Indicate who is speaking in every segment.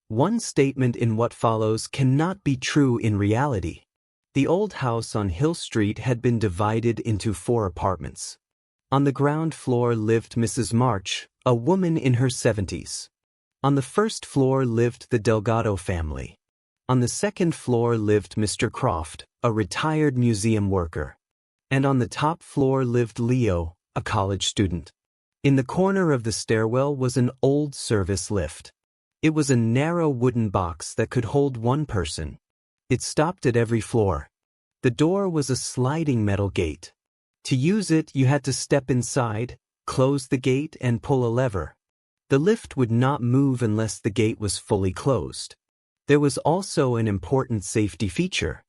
Speaker 1: One statement in what follows cannot be true in reality. The old house on Hill Street had been divided into 4 apartments. On the ground floor lived Mrs. March, a woman in her 70s. On the first floor lived the Delgado family. On the second floor lived Mr. Croft, a retired museum worker. And on the top floor lived Leo, a college student. In the corner of the stairwell was an old service lift. It was a narrow wooden box that could hold 1 person. It stopped at every floor. The door was a sliding metal gate. To use it, you had to step inside, close the gate, and pull a lever. The lift would not move unless the gate was fully closed. There was also an important safety feature.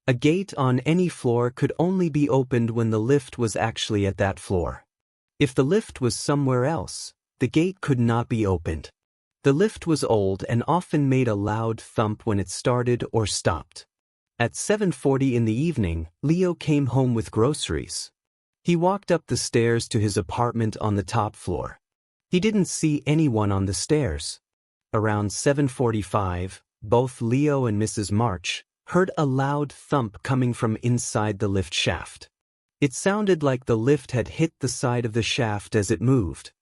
Speaker 1: A gate on any floor could only be opened when the lift was actually at that floor. If the lift was somewhere else, the gate could not be opened. The lift was old and often made a loud thump when it started or stopped. At 7:40 in the evening, Leo came home with groceries. He walked up the stairs to his apartment on the top floor. He didn't see anyone on the stairs. Around 7:45, both Leo and Mrs. March heard a loud thump coming from inside the lift shaft. It sounded like the lift had hit the side of the shaft as it moved.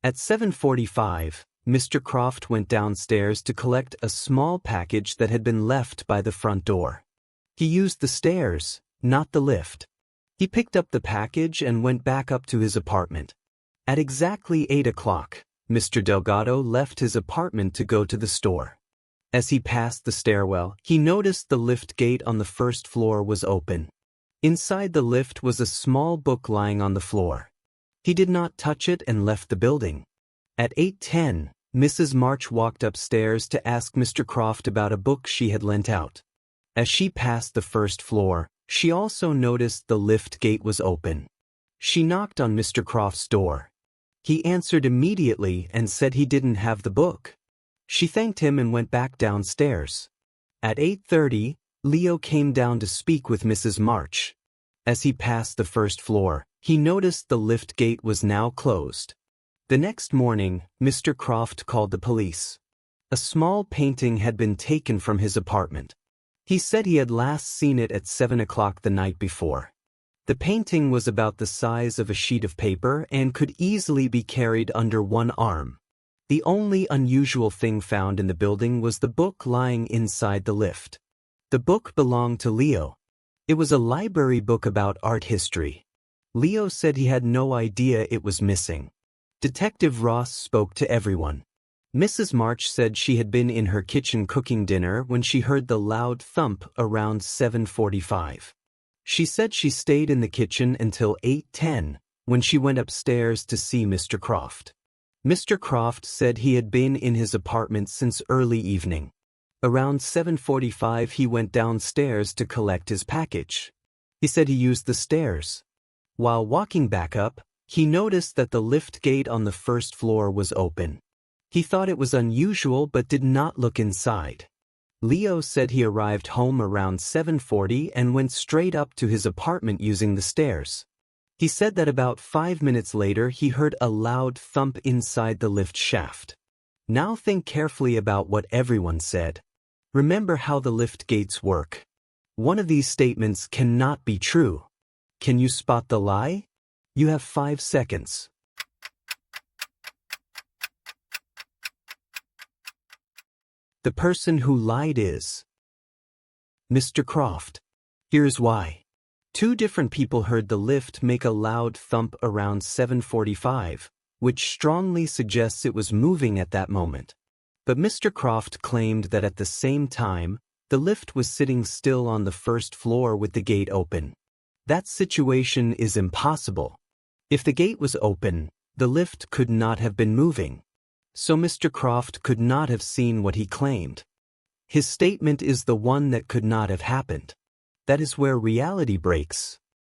Speaker 1: At 7:45, Mr. Croft went downstairs to collect a small package that had been left by the front door. He used the stairs, not the lift. He picked up the package and went back up to his apartment. At exactly 8 o'clock, Mr. Delgado left his apartment to go to the store. As he passed the stairwell, he noticed the lift gate on the first floor was open. Inside the lift was a small book lying on the floor. He did not touch it and left the building. At 8:10, Mrs. March walked upstairs to ask Mr. Croft about a book she had lent out. As she passed the first floor, she also noticed the lift gate was open. She knocked on Mr. Croft's door. He answered immediately and said he didn't have the book. She thanked him and went back downstairs. At 8:30, Leo came down to speak with Mrs. March. As he passed the first floor, he noticed the lift gate was now closed. The next morning, Mr. Croft called the police. A small painting had been taken from his apartment. He said he had last seen it at 7 o'clock the night before. The painting was about the size of a sheet of paper and could easily be carried under one arm. The only unusual thing found in the building was the book lying inside the lift. The book belonged to Leo. It was a library book about art history. Leo said he had no idea it was missing. Detective Ross spoke to everyone. Mrs. March said she had been in her kitchen cooking dinner when she heard the loud thump around 7:45. She said she stayed in the kitchen until 8:10, when she went upstairs to see Mr. Croft. Mr. Croft said he had been in his apartment since early evening. Around 7:45 he went downstairs to collect his package. He said he used the stairs. While walking back up, he noticed that the lift gate on the first floor was open. He thought it was unusual but did not look inside. Leo said he arrived home around 7:40 and went straight up to his apartment using the stairs. He said that about 5 minutes later he heard a loud thump inside the lift shaft. Now think carefully about what everyone said. Remember how the lift gates work. One of these statements cannot be true. Can you spot the lie? You have 5 seconds. The person who lied is Mr. Croft. Here's why. 2 different people heard the lift make a loud thump around 7:45, which strongly suggests it was moving at that moment. But Mr. Croft claimed that at the same time, the lift was sitting still on the first floor with the gate open. That situation is impossible. If the gate was open, the lift could not have been moving. So Mr. Croft could not have seen what he claimed. His statement is the one that could not have happened. That is where reality breaks.